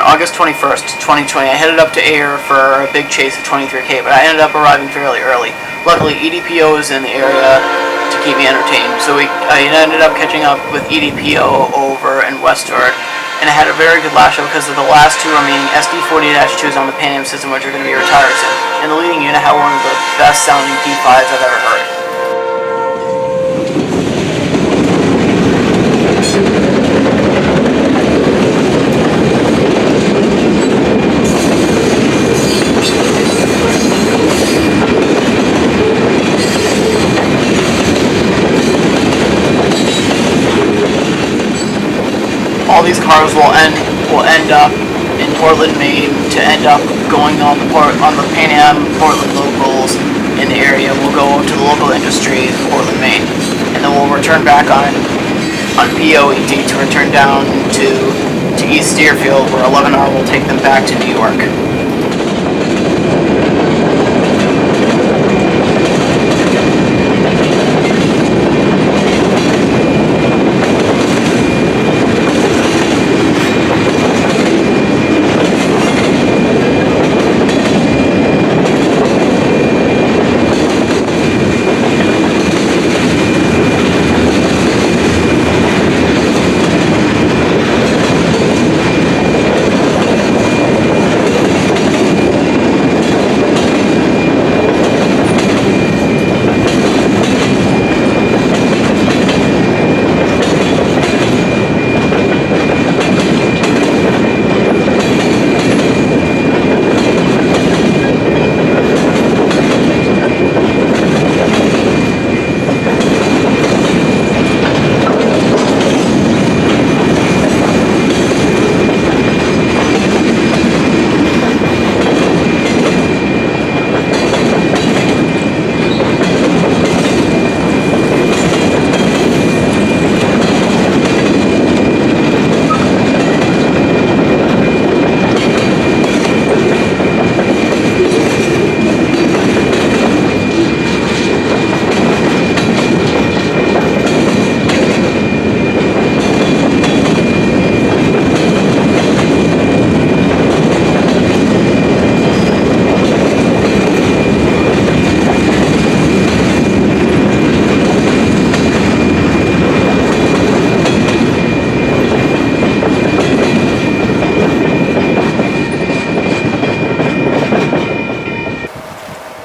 August 21st, 2020, I headed up to Ayer for a big chase of 23K, but I ended up arriving fairly early. Luckily, EDPO was in the area to keep me entertained, so I ended up catching up with EDPO over in Westford, and I had a very good last show because of the last two remaining SD40-2s on the Pan Am system, which are going to be retired soon, and the leading unit had one of the best sounding P5s I've ever heard. All these cars will end up in Portland, Maine, to end up going on the Pan Am Portland locals in the area. We'll go to the local industry in Portland, Maine, and then we'll return back on POET to return down to East Deerfield, where 11R will take them back to New York.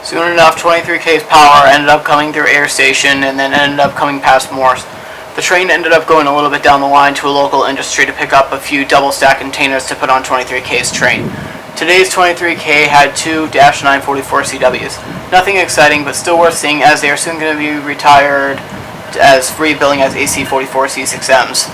Soon enough, 23K's power ended up coming through Ayer Station and then ended up coming past Moorse. The train ended up going a little bit down the line to a local industry to pick up a few double-stack containers to put on 23K's train. Today's 23K had two -944 CWs. Nothing exciting, but still worth seeing, as they are soon going to be retired as free billing as AC44 C6Ms.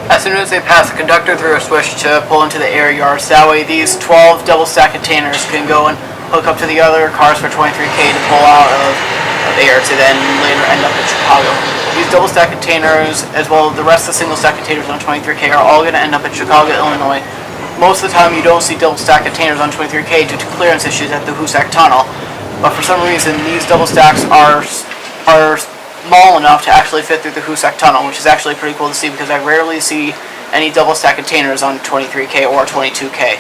As soon as they pass the conductor through a switch to pull into the air yards, that way these 12 double stack containers can go and hook up to the other cars for 23K to pull out of Ayer to then later end up in Chicago. These double stack containers, as well as the rest of the single stack containers on 23K, are all going to end up in Chicago, Illinois. Most of the time you don't see double stack containers on 23K due to clearance issues at the Wachusett tunnel, but for some reason these double stacks are small enough to actually fit through the Wachusett tunnel, which is actually pretty cool to see because I rarely see any double stack containers on 23K or 22K.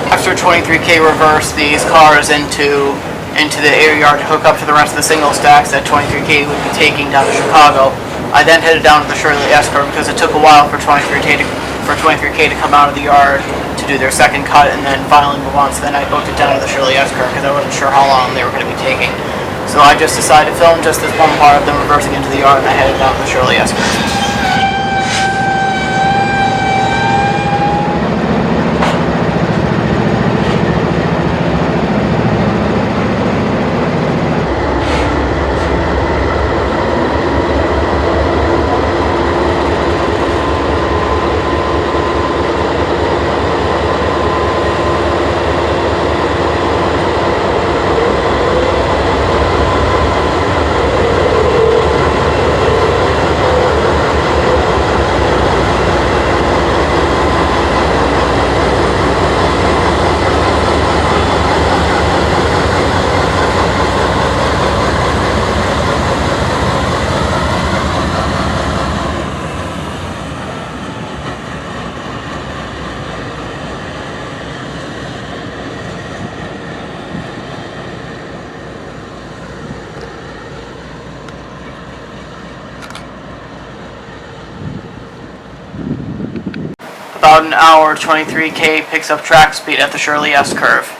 After 23K reverse these cars into the Ayer yard to hook up to the rest of the single stacks that 23K would be taking down to Chicago, I then headed down to the Shirley S-curve because it took a while for 23K to come out of the yard to do their second cut and then finally move on. So then I booked it down to the Shirley S-curve because I wasn't sure how long they were going to be taking. So I just decided to film just this one part of them reversing into the yard and I headed down to the Shirley S-curve. About an hour, 23K picks up track speed at the Shirley S-curve.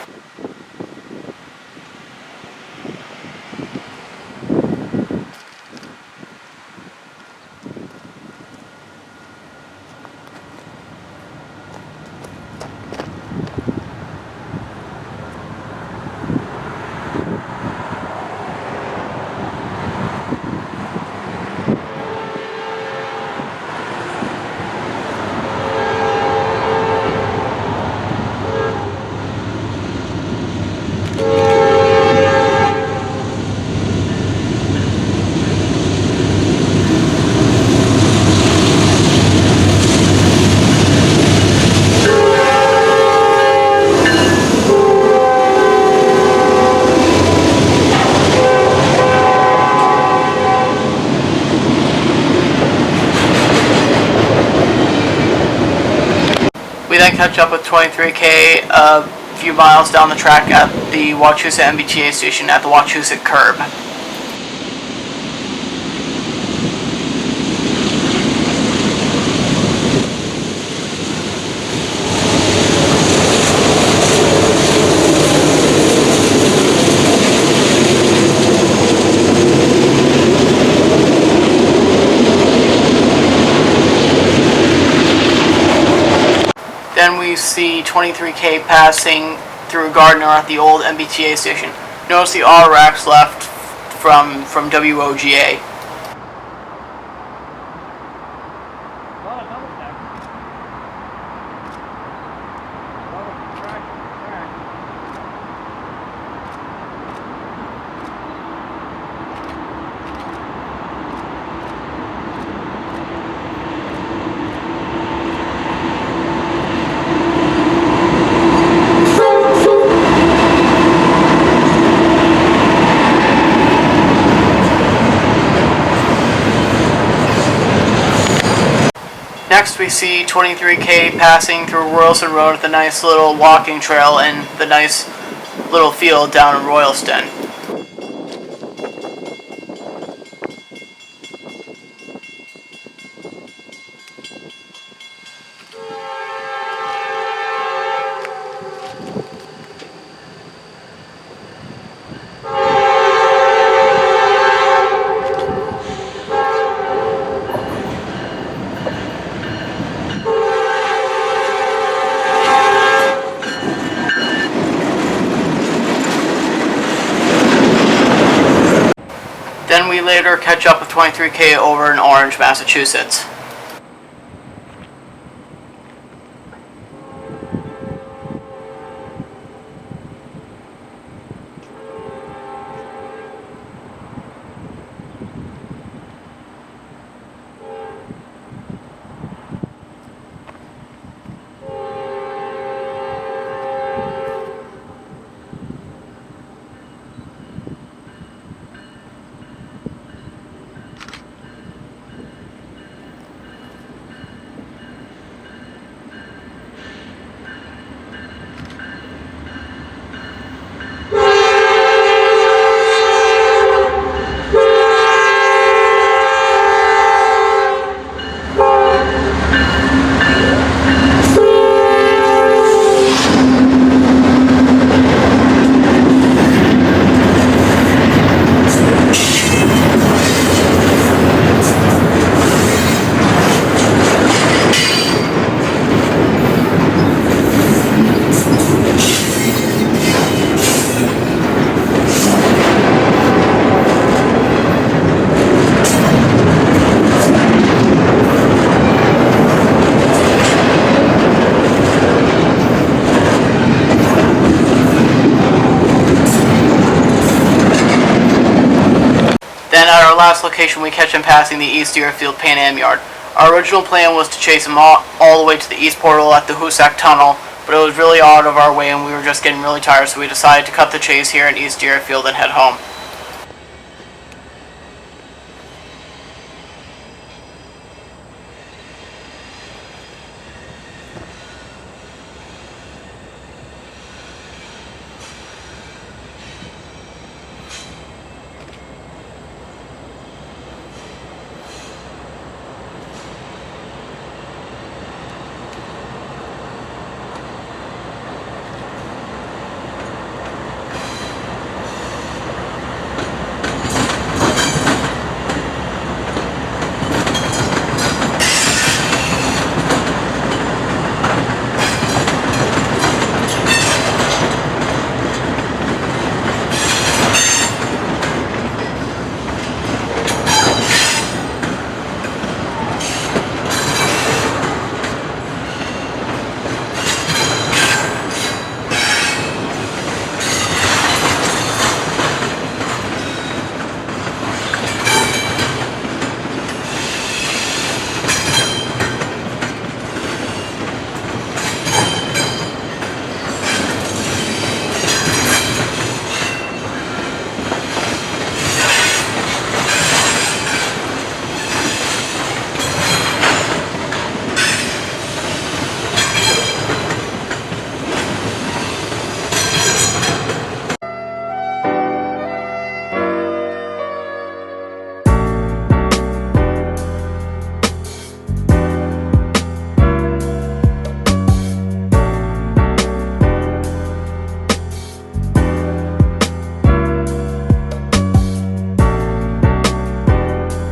We then catch up with 23K a few miles down the track at the Wachusett MBTA station at the Wachusett curb. Then we see 23K passing through Gardner at the old MBTA station. Notice the R racks left from WOGA. Next we see 23K passing through Royalston Road with a nice little walking trail and the nice little field down in Royalston. Then we later catch up with 23K over in Orange, Massachusetts. Then at our last location we catch him passing the East Deerfield Pan Am yard. Our original plan was to chase him all the way to the east portal at the Wachusett tunnel, but it was really out of our way and we were just getting really tired, so we decided to cut the chase here in East Deerfield and head home.